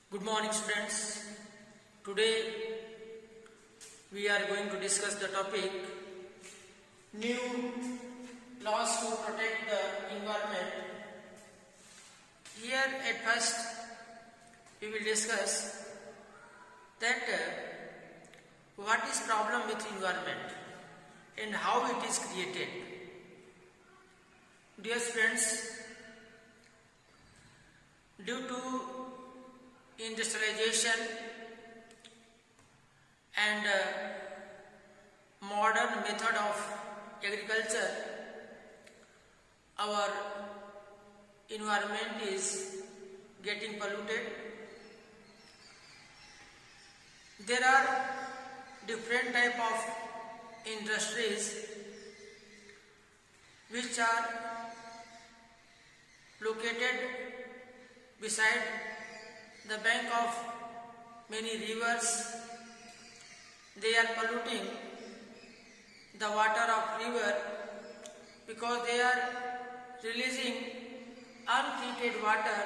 Good morning, students. Today we are going to discuss the topic new laws to protect the environment. Here at first we will discuss that what is problem with environment and how it is created. Dear students, due to industrialization and modern method of agriculture, our environment is getting polluted. There are different type of industries which are located beside the bank of many rivers. They are polluting the water of river because they are releasing untreated water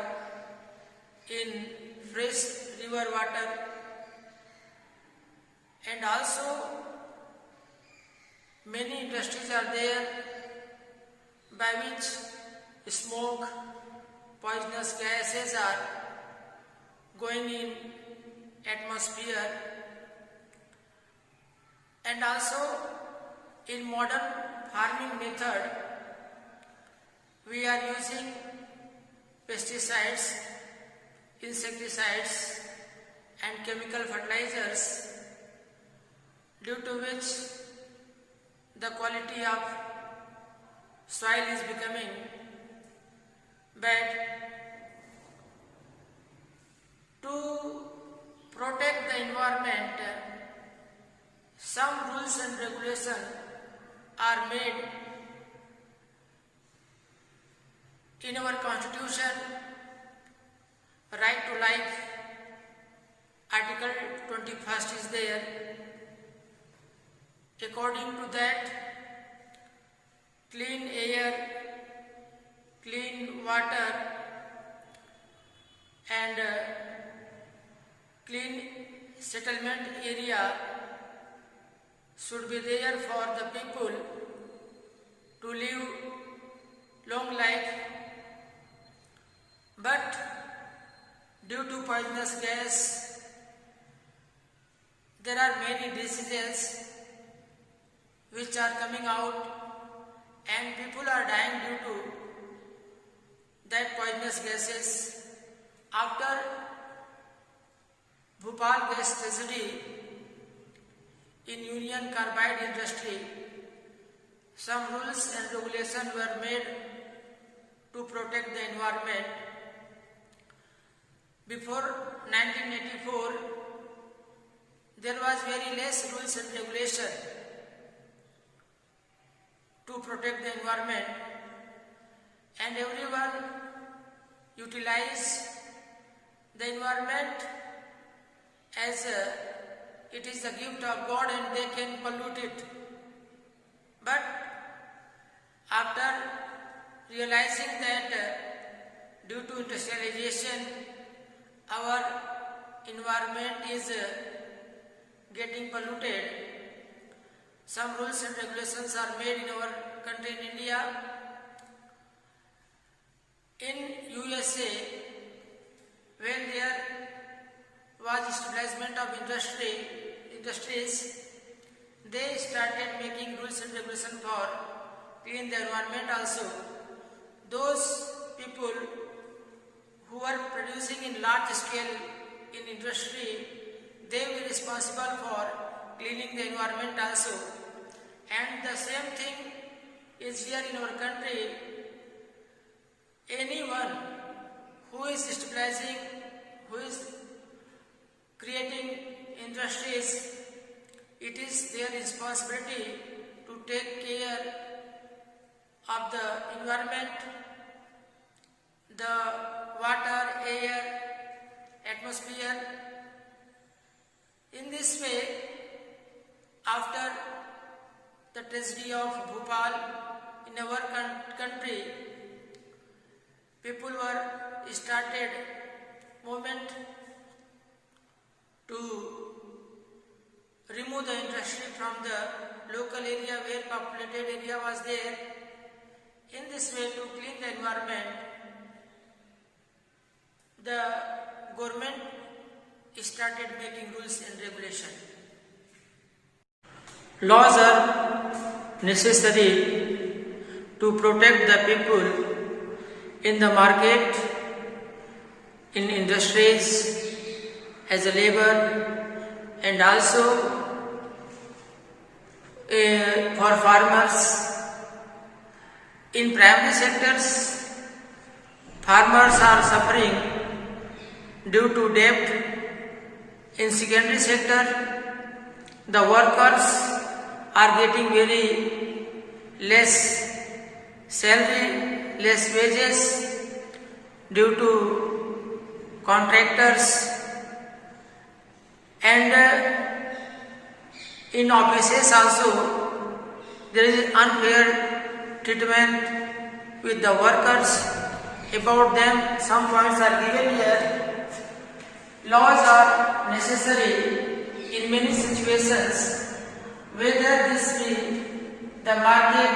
in fresh river water, and also many industries are there by which smoke, poisonous gases are going in atmosphere, and also in modern farming method we are using pesticides, insecticides and chemical fertilizers, due to which the quality of soil is becoming bad. To protect the environment, some rules and regulations are made in our constitution. Right to life, article 21st is there. According to that, clean air, clean water and clean settlement area should be there for the people to live long life. But due to poisonous gas, there are many diseases which are coming out and people are dying due to that poisonous gases. After Bhopal gas tragedy in Union Carbide industry, some rules and regulations were made to protect the environment. Before 1984, there was very less rules and regulation to protect the environment, and everyone utilized the environment as it is the gift of God and they can pollute it. But after realizing that due to industrialization our environment is getting polluted, some rules and regulations are made in our country in India. In USA, when there was establishment of industries, they started making rules and regulations for clean the environment also. Those people who are producing in large scale in industry, they will be responsible for cleaning the environment also. And the same thing is here in our country. Anyone who is stabilizing, who is creating industries, it is their responsibility to take care of the environment, the water, air, atmosphere. In this way, after the tragedy of Bhopal in our country, people were started movement from the local area where populated area was there. In this way, to clean the environment, the government started making rules and regulation. Laws are necessary to protect the people in the market, in industries, as a labor, and also for farmers. In primary sectors, farmers are suffering due to debt. In secondary sector, the workers are getting very less salary, less wages due to contractors, and in offices also there is unfair treatment with the workers. About them, some points are given here. Laws are necessary in many situations, whether this be the market,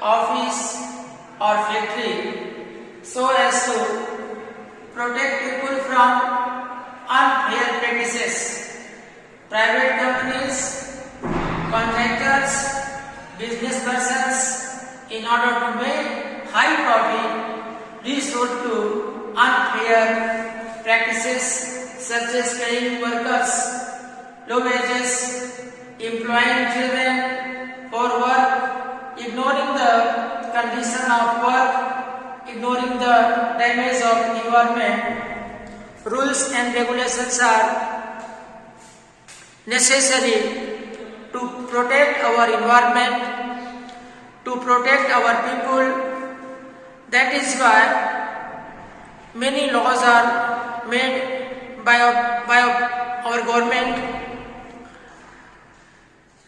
office or factory, so as to protect people from unfair practices. Private companies, contractors, business persons, in order to make high profit, resort to unfair practices such as paying workers low wages, employing children for work, ignoring the condition of work, ignoring the damage of environment. Rules and regulations are necessary to protect our environment, to protect our people. That is why many laws are made by our government.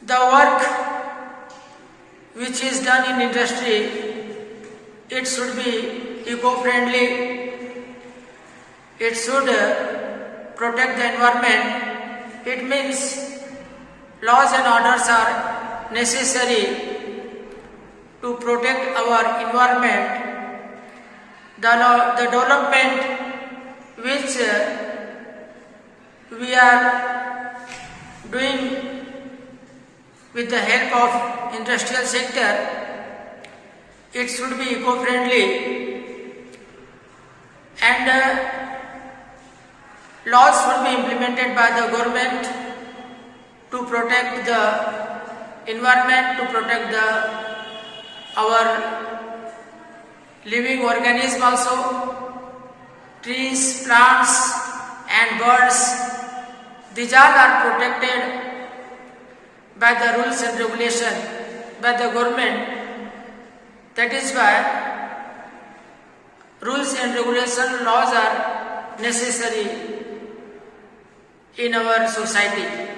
The work which is done in industry, it should be eco-friendly, it should protect the environment. It means laws and orders are necessary to protect our environment. The development which we are doing with the help of industrial sector, it should be eco-friendly, and laws should be implemented by the government to protect the environment, to protect our living organism also, trees, plants and birds. These all are protected by the rules and regulation by the government. That is why rules and regulation laws are necessary in our society.